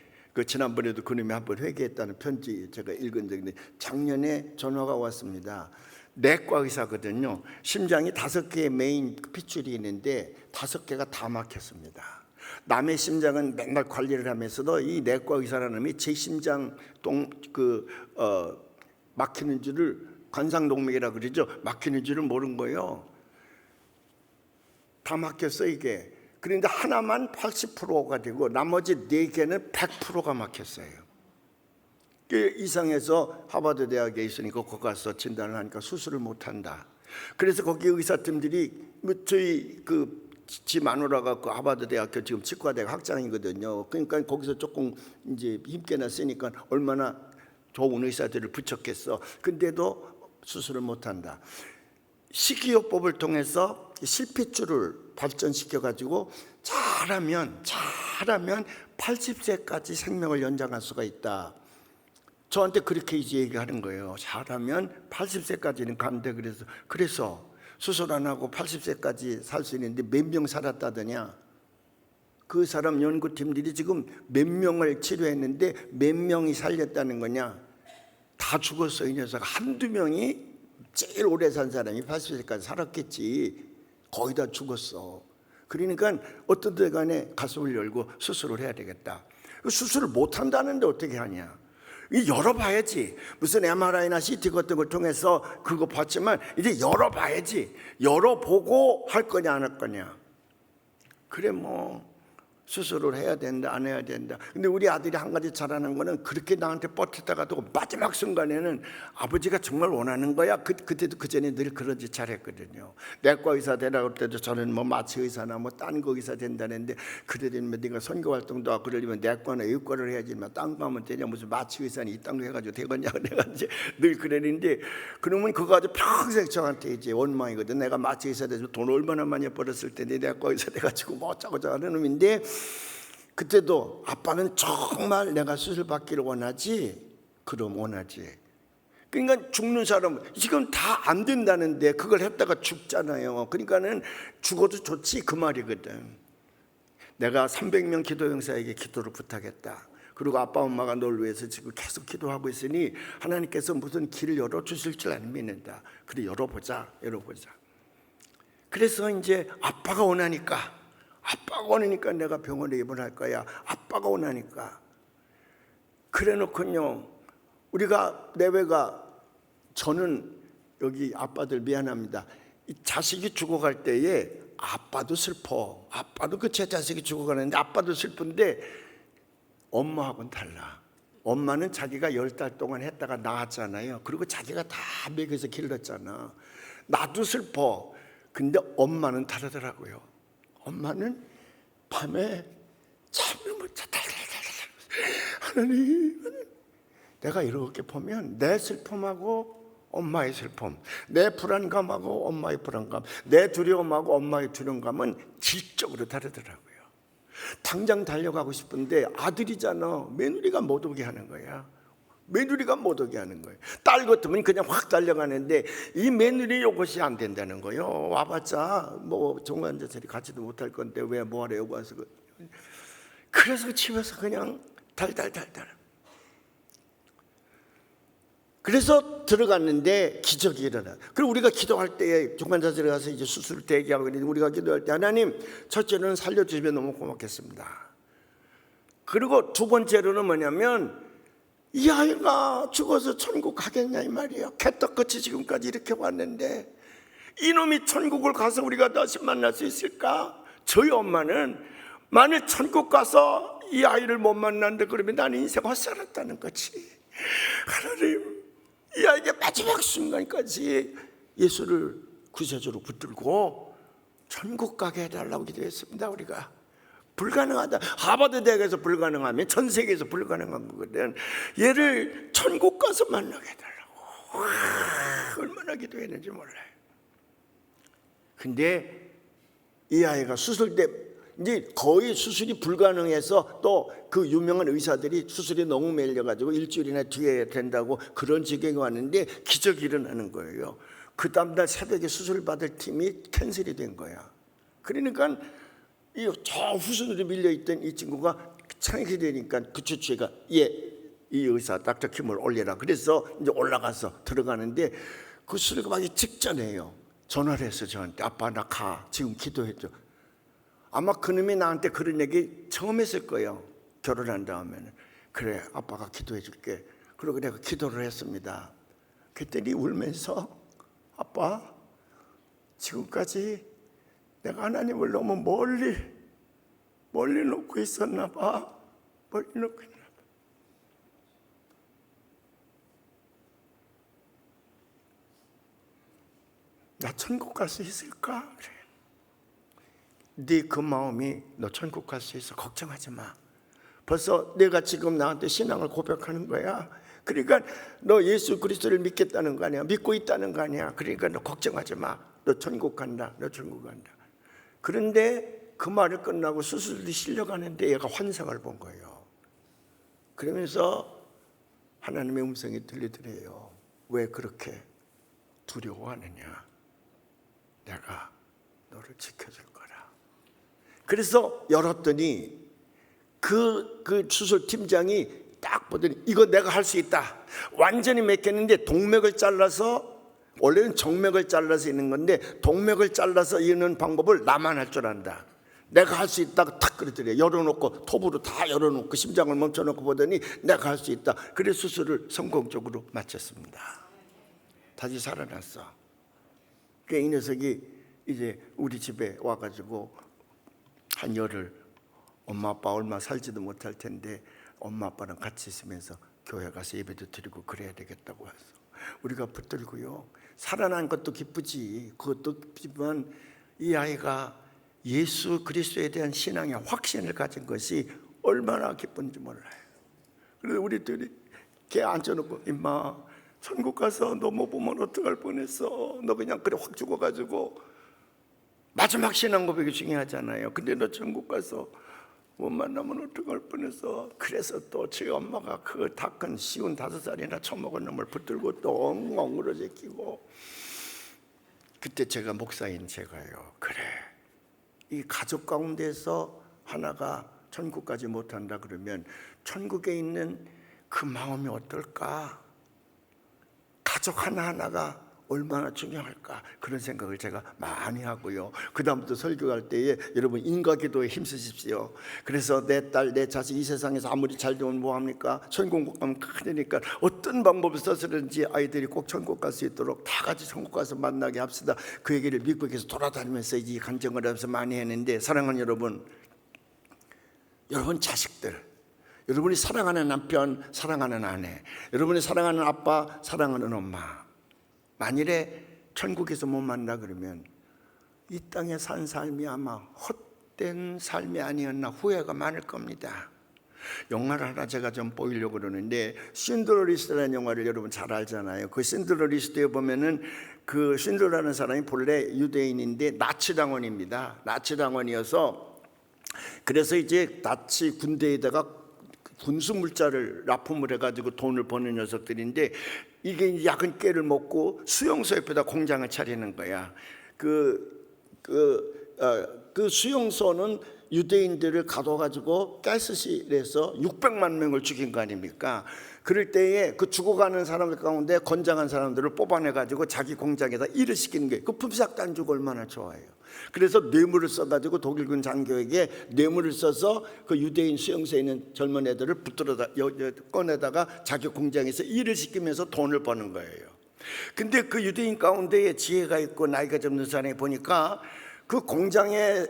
A: 지난번에도 그놈이 한번 회개했다는 편지 제가 읽은 적인데, 작년에 전화가 왔습니다. 내과 의사거든요. 심장이 5개의 메인 핏줄이 있는데 5개가 다 막혔습니다. 남의 심장은 맨날 관리를 하면서도 이 내과 의사라는 놈이 제 심장 막히는 줄을, 관상동맥이라 그러죠. 막히는 줄을 모른 거예요. 다 막혔어 이게. 그런데 하나만 80%가 되고 나머지 4개는 100%가 막혔어요. 이상해서 하버드 대학에 있으니까 거기 가서 진단을 하니까 수술을 못한다. 그래서 거기 의사팀들이 저희 지 마누라가 하버드 대학교 지금 치과대학 학장이거든요. 그러니까 거기서 조금 이제 힘께나 쓰니까 얼마나 좋은 의사들을 붙였겠어. 근데도 수술을 못한다. 식이요법을 통해서 실핏줄을 발전시켜 가지고 잘 잘하면 80세까지 생명을 연장할 수가 있다. 저한테 그렇게 이제 얘기하는 거예요. 잘하면 80세까지는 간대. 그래서 수술 안 하고 80세까지 살 수 있는데 몇 명 살았다더냐. 그 사람 연구팀들이 지금 몇 명을 치료했는데 몇 명이 살렸다는 거냐. 다 죽었어. 이 녀석 한두 명이 제일 오래 산 사람이 80세까지 살았겠지. 거의 다 죽었어. 그러니까 어떤 데 간에 가슴을 열고 수술을 해야 되겠다. 수술을 못 한다는데 어떻게 하냐. 열어봐야지. 무슨 MRI나 CT 같은 걸 통해서 그거 봤지만 이제 열어봐야지. 열어보고 할 거냐 안 할 거냐. 그래 뭐 수술을 해야 된다 안 해야 된다. 근데 우리 아들이 한 가지 잘하는 거는 그렇게 나한테 버티다가도 마지막 순간에는 아버지가 정말 원하는 거야. 그때도 그 전에 늘 그런 짓 잘했거든요. 내과 의사 되라고 할 때도 저는 뭐 마취 의사나 뭐 딴 거 의사 된다는데 그래도 네가 선교 활동도 하고 그러려면 내과나 의과를 해야지. 딴 거 하면 되냐. 무슨 마취 의사는 이딴 거 해가지고 되겠냐. 내가 이제 늘 그랬는데 그러면 그거 아주 평생 저한테 이제 원망이거든. 내가 마취 의사 돼서 돈 얼마나 많이 벌었을 텐데 내과 의사 돼가지고 뭐 어쩌고 저쩌고 하는 놈인데 그때도 아빠는 정말 내가 수술 받기를 원하지? 그럼 원하지. 그러니까 죽는 사람 지금 다 안 된다는데 그걸 했다가 죽잖아요. 그러니까는 죽어도 좋지 그 말이거든. 내가 300명 기도 형사에게 기도를 부탁했다. 그리고 아빠 엄마가 널 위해서 지금 계속 기도하고 있으니 하나님께서 무슨 길을 열어주실 줄 안 믿는다. 그래 열어보자. 그래서 이제 아빠가 원하니까 내가 병원에 입원할 거야. 아빠가 원하니까. 그래 놓고요. 우리가 내외가 저는 여기 아빠들 미안합니다. 이 자식이 죽어갈 때에 아빠도 슬퍼. 아빠도 그 제 자식이 죽어가는데 아빠도 슬픈데 엄마하고는 달라. 엄마는 자기가 10달 동안 했다가 낳았잖아요. 그리고 자기가 다 먹여서 길렀잖아. 나도 슬퍼. 근데 엄마는 다르더라고요. 엄마는 밤에 잠을 못 자. 하나님, 내가 이렇게 보면 내 슬픔하고 엄마의 슬픔, 내 불안감하고 엄마의 불안감, 내 두려움하고 엄마의 두려움감은 질적으로 다르더라고요. 당장 달려가고 싶은데 아들이잖아. 며느리가 못 오게 하는 거야. 딸 같으면 그냥 확 달려가는데 이 며느리 요것이 안 된다는 거예요. 와봤자 뭐 종간자들이 같이도 못할 건데 왜 뭐하러 여기 와서. 그래서 집에서 그냥 달달달달. 그래서 들어갔는데 기적이 일어나. 그리고 우리가 기도할 때에 종간자들에 가서 이제 수술 대기하고 있는데 우리가 기도할 때 하나님 첫째는 살려주시면 너무 고맙겠습니다. 그리고 두 번째로는 뭐냐면 이 아이가 죽어서 천국 가겠냐 이 말이에요. 개떡같이 지금까지 이렇게 왔는데 이놈이 천국을 가서 우리가 다시 만날 수 있을까? 저희 엄마는 만일 천국 가서 이 아이를 못 만난다 그러면 나는 인생 헛살았다는 거지. 하나님 이 아이에게 마지막 순간까지 예수를 구세주로 붙들고 천국 가게 해달라고 기도했습니다. 우리가 불가능하다. 하버드 대학에서 불가능하면 전 세계에서 불가능한 거거든. 얘를 천국 가서 만나게 해달라고. 와, 얼마나 기도했는지 몰라요. 근데 이 아이가 수술 때 이제 거의 수술이 불가능해서 또 그 유명한 의사들이 수술이 너무 밀려가지고 일주일이나 뒤에 된다고 그런 지경이 왔는데 기적이 일어나는 거예요. 그 다음날 새벽에 수술 받을 팀이 캔슬이 된 거야. 그러니까 저 후순으로 밀려있던 이 친구가 창이 되니까 그 주치의가 이 의사 닥터 킴을 올려라. 그래서 이제 올라가서 들어가는데 그 수술가 가기 직전에요. 전화를 했어 저한테. 아빠 나 가. 지금 기도해줘. 아마 그놈이 나한테 그런 얘기 처음 했을 거예요. 결혼한 다음에는. 그래 아빠가 기도해 줄게. 그리고 내가 기도를 했습니다. 그랬더니 울면서 아빠 지금까지 내가 하나님을 너무 멀리 놓고 있었나 봐. 나 천국 갈 수 있을까? 그래. 네 그 마음이 너 천국 갈 수 있어. 걱정하지 마. 벌써 내가 지금 나한테 신앙을 고백하는 거야. 그러니까 너 예수 그리스도를 믿겠다는 거 아니야. 믿고 있다는 거 아니야. 그러니까 너 걱정하지 마. 너 천국 간다. 그런데 그 말이 끝나고 수술이 실려가는데 얘가 환상을 본 거예요. 그러면서 하나님의 음성이 들리더래요. 왜 그렇게 두려워하느냐? 내가 너를 지켜줄 거라. 그래서 열었더니 그 수술팀장이 딱 보더니 이거 내가 할 수 있다. 완전히 맥혔는데 동맥을 잘라서, 원래는 정맥을 잘라서 있는 건데 동맥을 잘라서 이는 방법을 나만 할 줄 안다. 내가 할 수 있다고 탁 그러더래요. 열어놓고, 톱으로 다 열어놓고 심장을 멈춰놓고 보더니 내가 할 수 있다. 그래 수술을 성공적으로 마쳤습니다. 다시 살아났어. 그 이 녀석이 이제 우리 집에 와가지고 한 열흘, 엄마 아빠 얼마 살지도 못할 텐데 엄마 아빠랑 같이 있으면서 교회 가서 예배도 드리고 그래야 되겠다고 해서 우리가 붙들고요. 살아난 것도 기쁘지. 그것도 기쁘지만 이 아이가 예수 그리스도에 대한 신앙의 확신을 가진 것이 얼마나 기쁜지 몰라요. 그래서 우리들이 걔 앉혀놓고, 임마 천국 가서 너 못 보면 어떡할 뻔했어. 너 그냥 그래 확 죽어가지고. 마지막 신앙 고백이 중요하잖아요. 근데 너 천국 가서 못 만나면 어떡할 뻔했어. 그래서 또 저희 엄마가 그 다 큰 55살이나 처먹은 놈을 붙들고 또 엉엉 울어제끼고. 그때 제가 목사인 제가요, 그래, 이 가족 가운데서 하나가 천국까지 못한다 그러면 천국에 있는 그 마음이 어떨까? 가족 하나하나가 얼마나 중요할까? 그런 생각을 제가 많이 하고요. 그 다음부터 설교할 때에 여러분 인과기도에 힘쓰십시오. 그래서 내 딸, 내 자식 이 세상에서 아무리 잘 되면 뭐합니까? 천국 못 가면 큰일이니까 어떤 방법을 써서든지 아이들이 꼭 천국 갈 수 있도록 다 같이 천국 가서 만나게 합시다. 그 얘기를 미국에서 돌아다니면서 이 간증을 하면서 많이 했는데, 사랑하는 여러분, 여러분 자식들, 여러분이 사랑하는 남편, 사랑하는 아내, 여러분이 사랑하는 아빠, 사랑하는 엄마, 만일에 천국에서 못 만나 그러면 이 땅에 산 삶이 아마 헛된 삶이 아니었나 후회가 많을 겁니다. 영화를 하나 제가 좀 보이려고 그러는데, 신들러 리스트라는 영화를 여러분 잘 알잖아요. 그 신들러 리스트에 보면은 그 신들러라는 사람이 본래 유대인인데 나치당원입니다. 나치당원이어서, 그래서 이제 나치 군대에다가 군수 물자를 납품을 해가지고 돈을 버는 녀석들인데, 이게 야근 깨를 먹고 수용소 옆에다 공장을 차리는 거야. 그 수용소는 유대인들을 가둬가지고 가스실에서 600만 명을 죽인 거 아닙니까? 그럴 때에 그 죽어가는 사람들 가운데 건장한 사람들을 뽑아내가지고 자기 공장에다 일을 시키는 게, 그 품삯 단주가 얼마나 좋아요. 그래서 뇌물을 써가지고 독일군 장교에게 뇌물을 써서 그 유대인 수용소에 있는 젊은 애들을 붙들어다 꺼내다가 자기 공장에서 일을 시키면서 돈을 버는 거예요. 근데 그 유대인 가운데에 지혜가 있고 나이가 좀 든 사람이 보니까 그 공장에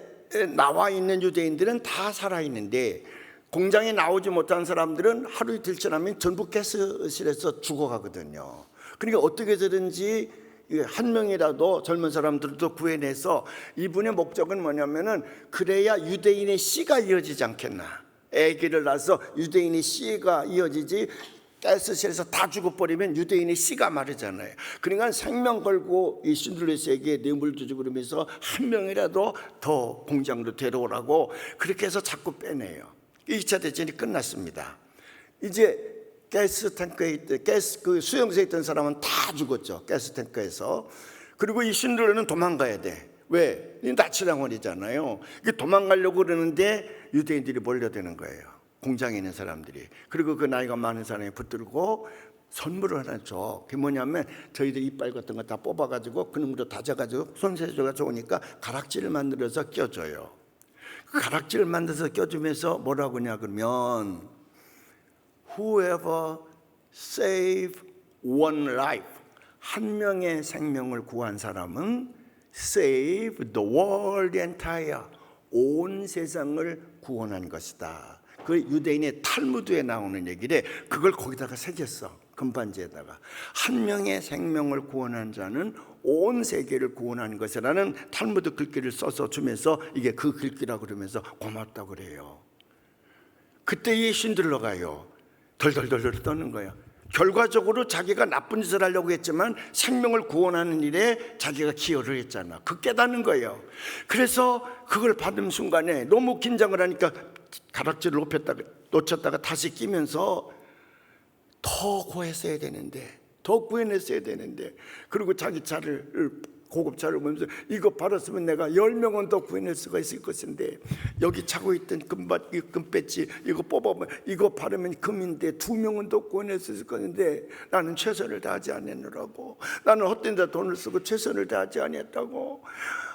A: 나와 있는 유대인들은 다 살아있는데 공장에 나오지 못한 사람들은 하루 이틀 지나면 전부 가스실에서 죽어가거든요. 그러니까 어떻게 해서든지 한 명이라도 젊은 사람들도 구해내서, 이분의 목적은 뭐냐면은 그래야 유대인의 씨가 이어지지 않겠나. 아기를 낳아서 유대인의 씨가 이어지지, 가스실에서 다 죽어버리면 유대인의 씨가 마르잖아요. 그러니까 생명 걸고 이 신들레스에게 뇌물도 주고 그러면서 한 명이라도 더 공장으로 데려오라고 그렇게 해서 자꾸 빼내요. 2차 대전이 끝났습니다. 이제 가스 탱크에 있던 그 수용소에 있던 사람은 다 죽었죠. 가스 탱크에서. 그리고 이 신들레는 도망가야 돼. 왜? 나치당원이잖아요. 도망가려고 그러는데 유대인들이 몰려드는 거예요. 공장에 있는 사람들이. 그리고 그 나이가 많은 사람이 붙들고 선물을 하나 줘. 그게 뭐냐면 저희들 이빨 같은 거 다 뽑아가지고 그놈으로 다져가지고 손세조가 좋으니까 가락지를 만들어서 껴줘요. 그 가락지를 만들어서 껴주면서 뭐라고 하냐 그러면 Whoever save one life, 한 명의 생명을 구한 사람은 save the world entire, 온 세상을 구원한 것이다. 그 유대인의 탈무드에 나오는 얘기래. 그걸 거기다가 새겼어. 금반지에다가. 한 명의 생명을 구원한 자는 온 세계를 구원한 것이라는 탈무드 글귀를 써서 주면서 이게 그 글귀라고 그러면서 고맙다고 그래요. 그때 이 신들러가요 덜덜덜덜 떠는 거예요. 결과적으로 자기가 나쁜 짓을 하려고 했지만 생명을 구원하는 일에 자기가 기여를 했잖아. 그 깨닫는 거예요. 그래서 그걸 받은 순간에 너무 긴장을 하니까 가락지를 놓쳤다가 다시 끼면서 더 구했어야 되는데, 더 구해냈어야 되는데, 그리고 자기 차를, 고급차를 보면서 이거 팔았으면 내가 10명은 더 구해낼 수가 있을 것인데, 여기 차고 있던 금배지 이거 뽑아보면 이거 팔으면 금인데 2명은 더 구해낼 수 있을 것인데 나는 최선을 다하지 않았느라고, 나는 헛된 데 돈을 쓰고 최선을 다하지 않았다고.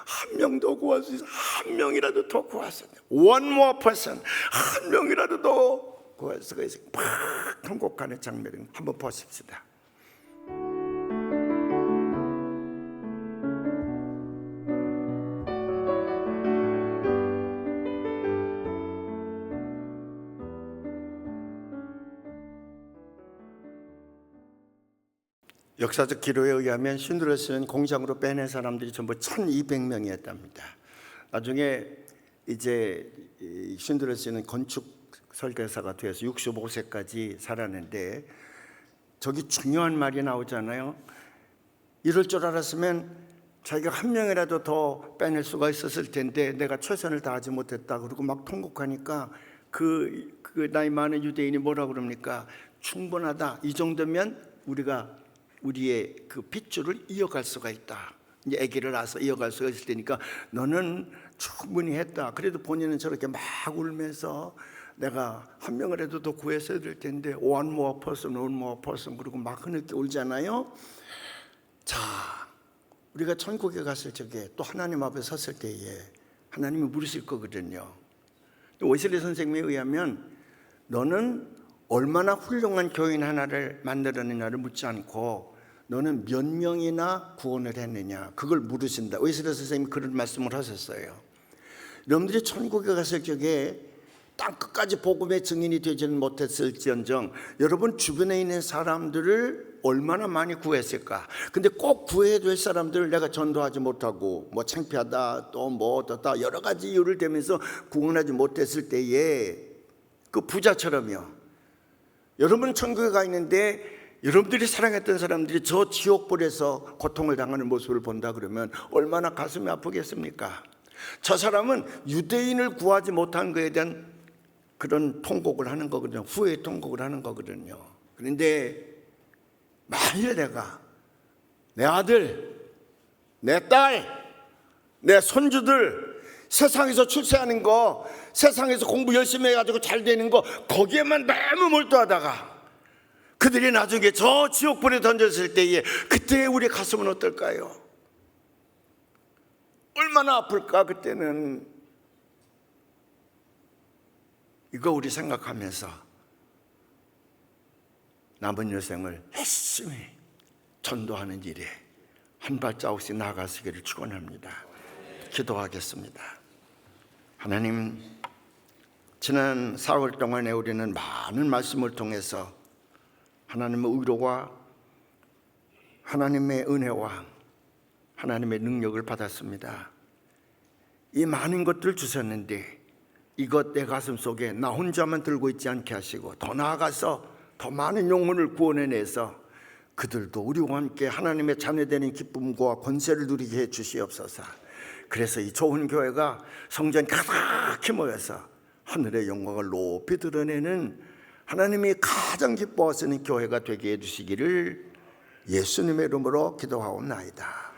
A: 한 명 더 구할 수 있어. 한 명이라도 더 구했어야 돼. One more person. 한 명이라도 더 구할 수가 있어. 막 통곡하는 장면을 한번 보십시다. 역사적 기록에 의하면 쉰드러스는 공장으로 빼낸 사람들이 전부 1200명이었답니다. 나중에 이제 쉰드러스는 건축 설계사가 되어서 65세까지 살았는데, 저기 중요한 말이 나오잖아요. 이럴 줄 알았으면 자기가 한 명이라도 더 빼낼 수가 있었을 텐데 내가 최선을 다하지 못했다. 그리고 막 통곡하니까 그 나이 많은 유대인이 뭐라 그럽니까? 충분하다. 이 정도면 우리의 그 핏줄을 이어갈 수가 있다. 이제 아기를 낳아서 이어갈 수가 있을 테니까 너는 충분히 했다. 그래도 본인은 저렇게 막 울면서 내가 한 명이라도 더 구했어야 될 텐데 one more person 그리고 막 흐느끼 울잖아요. 자, 우리가 천국에 갔을 적에 또 하나님 앞에 섰을 때에 하나님이 물으실 거거든요. 웨슬리 선생님에 의하면 너는 얼마나 훌륭한 교인 하나를 만들었느냐를 묻지 않고 너는 몇 명이나 구원을 했느냐, 그걸 물으신다. 웨슬리 선생님이 그런 말씀을 하셨어요. 여러분들이 천국에 갔을 적에 땅 끝까지 복음의 증인이 되지는 못했을지언정 여러분 주변에 있는 사람들을 얼마나 많이 구했을까. 근데 꼭 구해야 될 사람들을 내가 전도하지 못하고 뭐 창피하다 또 뭐 어떻다 여러 가지 이유를 대면서 구원하지 못했을 때에 그 부자처럼요, 여러분 천국에 가 있는데 여러분들이 사랑했던 사람들이 저 지옥불에서 고통을 당하는 모습을 본다 그러면 얼마나 가슴이 아프겠습니까? 저 사람은 유대인을 구하지 못한 것에 대한 그런 통곡을 하는 거거든요. 후회의 통곡을 하는 거거든요. 그런데 만일 내가 내 아들, 내 딸, 내 손주들 세상에서 출세하는 거, 세상에서 공부 열심히 해가지고 잘 되는 거 거기에만 너무 몰두하다가 그들이 나중에 저 지옥불에 던졌을 때에 그때 우리 가슴은 어떨까요? 얼마나 아플까 그때는. 이거 우리 생각하면서 남은 여생을 열심히 전도하는 일에 한 발자국씩 나아가시기를 축원합니다. 기도하겠습니다. 하나님, 지난 4월 동안에 우리는 많은 말씀을 통해서 하나님의 의로와 하나님의 은혜와 하나님의 능력을 받았습니다. 이 많은 것들을 주셨는데 이것 내 가슴 속에 나 혼자만 들고 있지 않게 하시고 더 나아가서 더 많은 영혼을 구원해내서 그들도 우리와 함께 하나님의 자녀되는 기쁨과 권세를 누리게 해 주시옵소서. 그래서 이 좋은 교회가 성전이 가득히 모여서 하늘의 영광을 높이 드러내는 하나님이 가장 기뻐하시는 교회가 되게 해주시기를 예수님의 이름으로 기도하옵나이다.